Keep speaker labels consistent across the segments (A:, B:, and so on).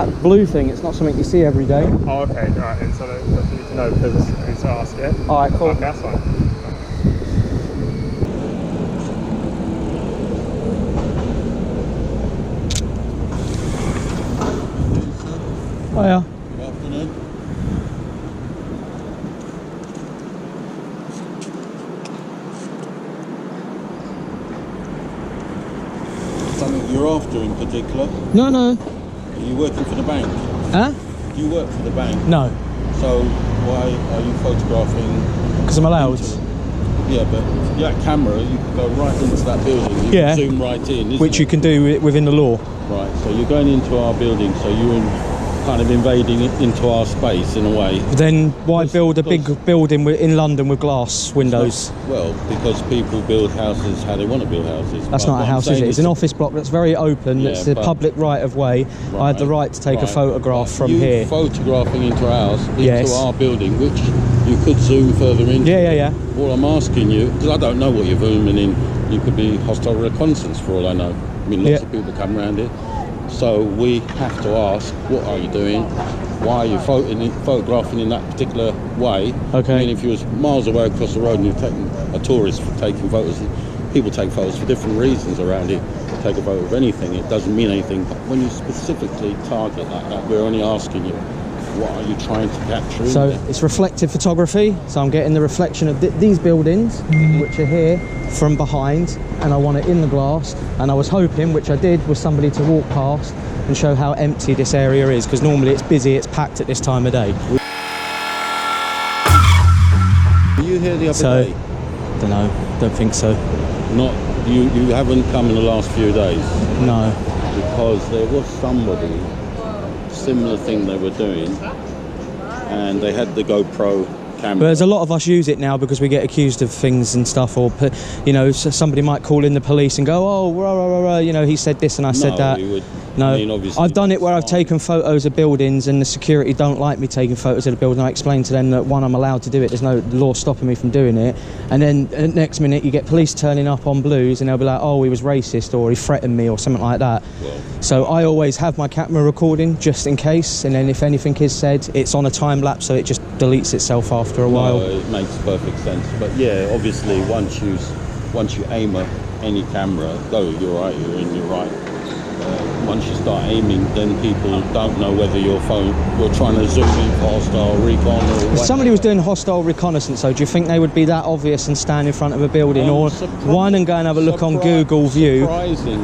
A: that blue thing, it's not something you see every day.
B: Oh, okay, right. And so that's what you need to know because who's to ask it.
A: Alright, cool.
B: Okay, that's fine.
A: Hiya.
C: Good afternoon. Something you're after in particular?
A: No.
C: Are you working for the bank?
A: Huh?
C: Do you work for the bank?
A: No.
C: So why are you photographing?
A: Because I'm allowed.
C: Yeah, but that camera, you can go right into that building. You can zoom right in,
A: which you can do within the law.
C: Right, so you're going into our building, so you're kind of invading into our space in a way.
A: Then why build a big building in London with glass windows?
C: Well, because people build houses how they want to build houses.
A: That's not a house, is it? It's an office block that's very open. It's a public right of way. I have the right to take a photograph from here.
C: Photographing into our house, into our building, which you could zoom further into.
A: Yeah.
C: All I'm asking you, because I don't know what you're zooming in, you could be hostile reconnaissance for all I know. I mean, lots of people come around here. So we have to ask, what are you doing? Why are you photographing in that particular way?
A: Okay.
C: I mean, if you was miles away across the road and you're taking a tourist for taking photos, people take photos for different reasons around it. Take a photo of anything, it doesn't mean anything. But when you specifically target like that, we're only asking you, what are you trying to capture?
A: So it's reflective photography. So I'm getting the reflection of these buildings, which are here from behind, and I want it in the glass. And I was hoping, which I did, was somebody to walk past and show how empty this area is, because normally it's busy, it's packed at this time of day.
C: Were you here the other day?
A: Don't know, don't think so.
C: Not you haven't come in the last few days?
A: No.
C: Because there was somebody, similar thing they were doing, and they had the GoPro camera.
A: But there's a lot of us use it now because we get accused of things and stuff, or you know, somebody might call in the police and go, oh, you know, he said this and I said that. No, I mean, I've done it where I've taken photos of buildings and the security don't like me taking photos of the building. I explain to them that, one, I'm allowed to do it, there's no law stopping me from doing it, and then next minute you get police turning up on blues and they'll be like, oh, he was racist or he threatened me or something like that. Well, so I always have my camera recording just in case, and then if anything is said, it's on a time lapse, so it just deletes itself after a while.
C: No, it makes perfect sense. But yeah, obviously once you aim at any camera, you're right, you're right. Once you start aiming, then people don't know whether you're trying to zoom in for hostile recon or
A: if somebody was doing hostile reconnaissance, so do you think they would be that obvious and stand in front of a building, or one and go and have a look on Google View,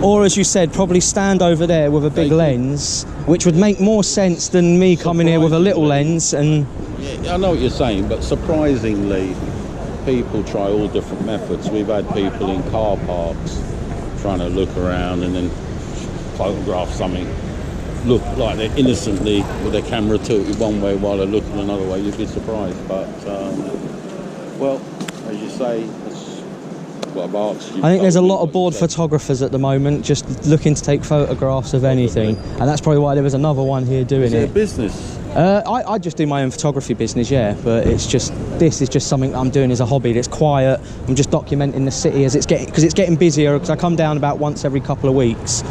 A: or as you said, probably stand over there with a big lens, which would make more sense than me coming here with a little lens? And
C: yeah, I know what you're saying, but surprisingly people try all different methods. We've had people in car parks trying to look around and then photograph something, look like they're innocently with their camera tilted one way while they're looking another way. You'd be surprised. But well, as you say, that's what I've asked you.
A: I think there's a lot of bored photographers at the moment just looking to take photographs of anything, and that's probably why there was another one here doing it.
C: Is it a business?
A: I just do my own photography business, yeah, but this is just something I'm doing as a hobby. It's quiet. I'm just documenting the city as it's getting busier, because I come down about once every couple of weeks.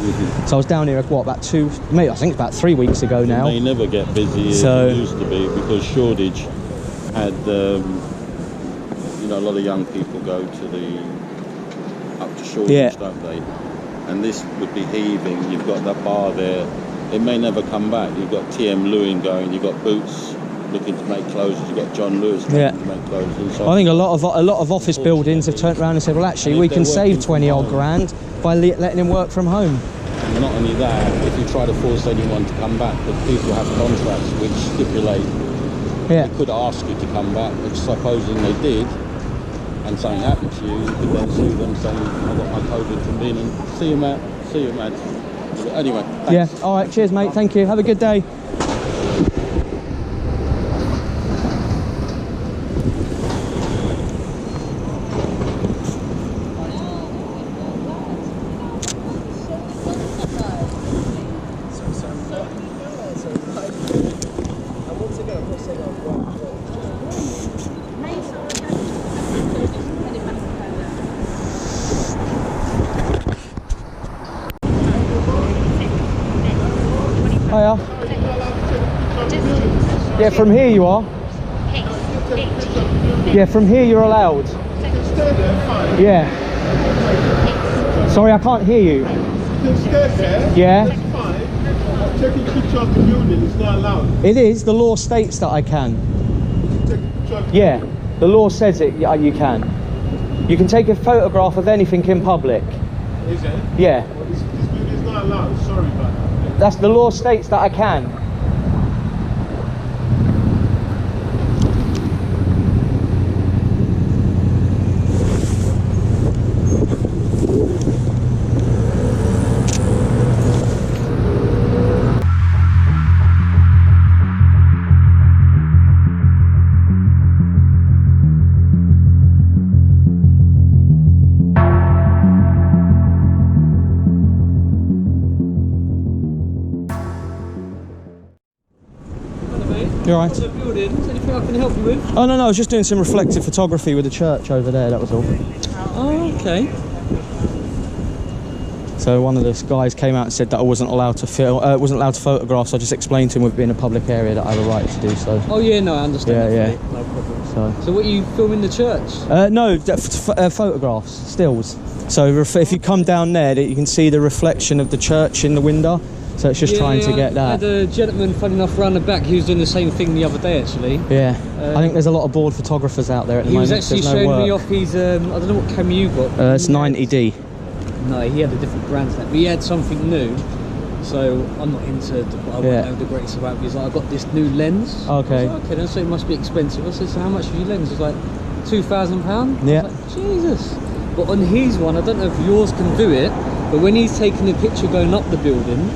A: So I was down here about 3 weeks ago now.
C: They never get busy as it used to be, because Shoreditch had a lot of young people go to up to Shoreditch, don't they? And this would be heaving. You've got that bar there. It may never come back. You've got TM Lewin going, you've got Boots looking to make clothes, you've got John Lewis looking to make clothes. And so I think a lot of office buildings have turned around and said, well, actually, we can save 20 odd grand by letting him work from home. And not only that, if you try to force anyone to come back, because people have contracts which stipulate they could ask you to come back, which supposing they did, and something happened to you, you could then sue them saying, I got my COVID from being in. See you, Matt. Anyway, thanks.
A: Yeah, all right, cheers, mate. Thank you. Have a good day. Hiya. Yeah, from here you are. Yeah, from here you're allowed. Yeah. Sorry, I can't hear you.
D: You can stay there.
A: Yeah.
D: That's fine. Taking picture of the building is not allowed.
A: It is. The law states that I can.
D: Take a picture of the
A: Yeah. The law says it. Yeah, you can. You can take a photograph of anything in public.
D: Is it?
A: Yeah.
D: Well, this building is not allowed. Sorry about that.
A: That's the law states that I can. You alright?
E: Anything I can help you with?
A: Oh no, I was just doing some reflective photography with the church over there, that was all.
E: Oh, okay.
A: So one of the guys came out and said that I wasn't allowed to film, wasn't allowed to photograph, so I just explained to him with being a public area that I have a right to do so.
E: Oh yeah, no, I understand.
A: Yeah,
E: that,
A: yeah.
E: no problem.
A: So
E: what are you filming the church?
A: no, photographs, stills. So if you come down there, you can see the reflection of the church in the window. So it's just trying to get that.
E: I had a gentleman, funny enough, round the back. He was doing the same thing the other day, actually.
A: Yeah, I think there's a lot of bored photographers out there at the moment.
E: He was actually showing me off his, I don't know what camera you got.
A: It's 90D.
E: No, he had a different brand to that, but he had something new. So I'm not into, I won't know the greatest about it. He's like, I got this new lens.
A: Okay.
E: I was like, okay, then so it must be expensive. I said, so how much is your lens? It's like £2,000.
A: Yeah.
E: I was like, Jesus. But on his one, I don't know if yours can do it, but when he's taking a picture going up the building,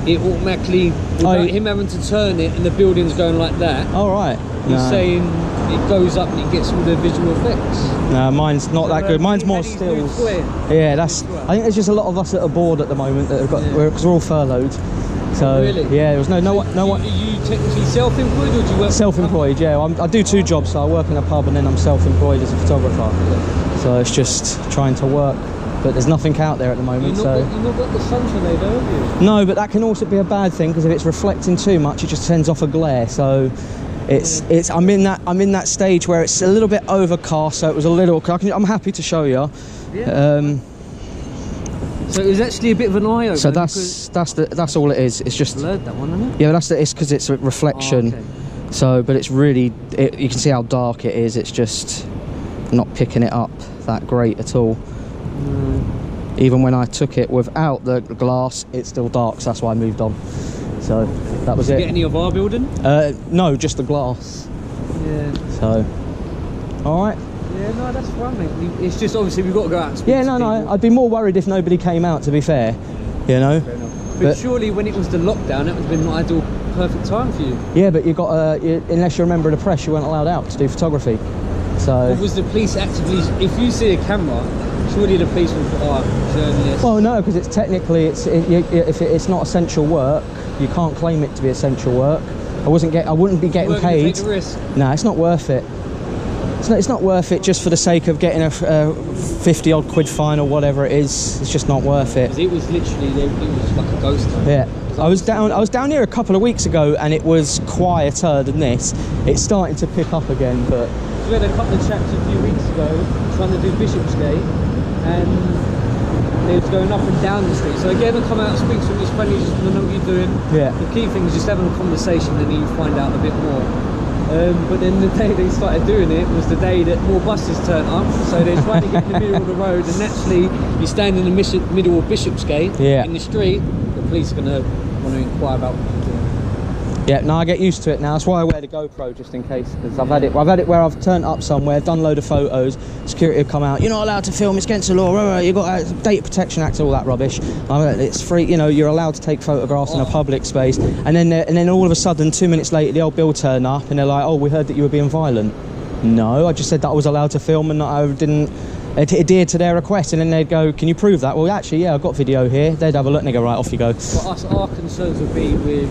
E: it automatically, without him having to turn it and the building's going like that.
A: All right.
E: He's saying it goes up and it gets all the visual effects.
A: No, mine's not that good. Mine's more stills. Yeah, I think there's just a lot of us that are bored at the moment that have got, because we're all furloughed. So
E: really?
A: yeah, there was no one.
E: Are you technically self-employed or do you work?
A: Self-employed, yeah. I do two jobs, so I work in a pub and then I'm self-employed as a photographer. So it's just trying to work. But there's nothing out there at the moment.
E: You've not got the sunshine there, though, have you?
A: No, but that can also be a bad thing because if it's reflecting too much, it just sends off a glare. So I'm in that stage where it's a little bit overcast. So it was a little. I'm happy to show you.
E: Yeah. So it was actually a bit of an eye opener.
A: So that's all it is. It's just
E: blurred, that one, isn't it?
A: Yeah, it's because it's a reflection.
E: Oh, okay.
A: So, but it's really you can see how dark it is. It's just not picking it up that great at all. Even when I took it without the glass, it's still dark, so that's why I moved on. So that was it.
E: Did you get any of our building?
A: No, just the glass.
E: Yeah.
A: So, all right.
E: Yeah, no, that's fine, mate. It's just obviously we've got to go out and speak to
A: no,
E: people.
A: I'd be more worried if nobody came out, to be fair. You know.
E: Fair enough. But surely when it was the lockdown, that would have been an ideal, perfect time for you.
A: Yeah, but you got unless you're a member of the press, you weren't allowed out to do photography. So.
E: What was the police actively? If you see a camera, surely the police will put journalists.
A: Well, no, because it's technically if it's not essential work, you can't claim it to be essential work. I wouldn't be getting paid.
E: Take the risk.
A: No, it's not worth it. It's not worth it just for the sake of getting a 50 odd quid fine or whatever it is. It's just not worth it.
E: It was literally, it was like a ghost town.
A: Yeah. I was down here a couple of weeks ago and it was quieter than this. It's starting to pick up again, but
E: we had a couple of chaps a few weeks ago trying to do Bishopsgate, and they was going up and down the street. So again, I come out and speak to them. It's funny, you just want to know what you're doing.
A: Yeah.
E: The key thing is just having a conversation, and then you find out a bit more. But then the day they started doing it was the day that more buses turned up. So they're trying to get in the middle of the road, and naturally, you stand in the middle of Bishopsgate in the street. The police are going to want to inquire about what you're doing.
A: yeah, no, I get used to it now. That's why I wear the GoPro just in case. Because I've had it where I've turned up somewhere, done a load of photos. Security have come out. You're not allowed to film. It's against the law. You got Data Protection Act, all that rubbish. It's free. You know, you're allowed to take photographs in a public space. And then all of a sudden, 2 minutes later, the old bill turn up and they're like, "Oh, we heard that you were being violent." No, I just said that I was allowed to film and that I didn't adhere to their request. And then they'd go, "Can you prove that?" Well, actually, yeah, I've got video here. They'd have a look and they go, "Right, off you go."
E: For us, our concerns would be with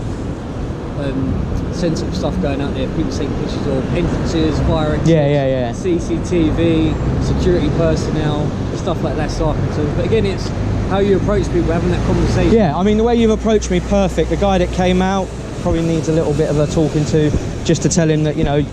E: sensitive stuff going out there, people taking pictures of entrances, fire exits, CCTV, security personnel, stuff like that's our concerns. But again, it's how you approach people, having that conversation.
A: Yeah, I mean, the way you've approached me, perfect. The guy that came out probably needs a little bit of a talking to. just to tell him that, you know,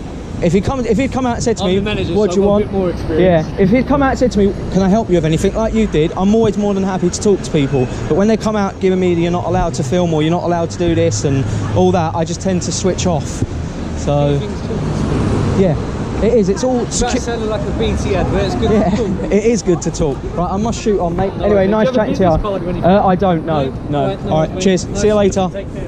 A: if he'd come out and said to me, what do you want? Yeah, if he'd come out and said to me, can I help you with anything, like you did, I'm always more than happy to talk to people. But when they come out giving me you're not allowed to film or you're not allowed to do this and all that, I just tend to switch off. So yeah, it is. It's all.
E: That sounded like a BT advert. It's good to talk.
A: It is good to talk. Right, I must shoot on, mate. Anyway, nice chatting to you. I don't know. No.
E: Right,
A: all right, cheers. See you later.
E: Take care.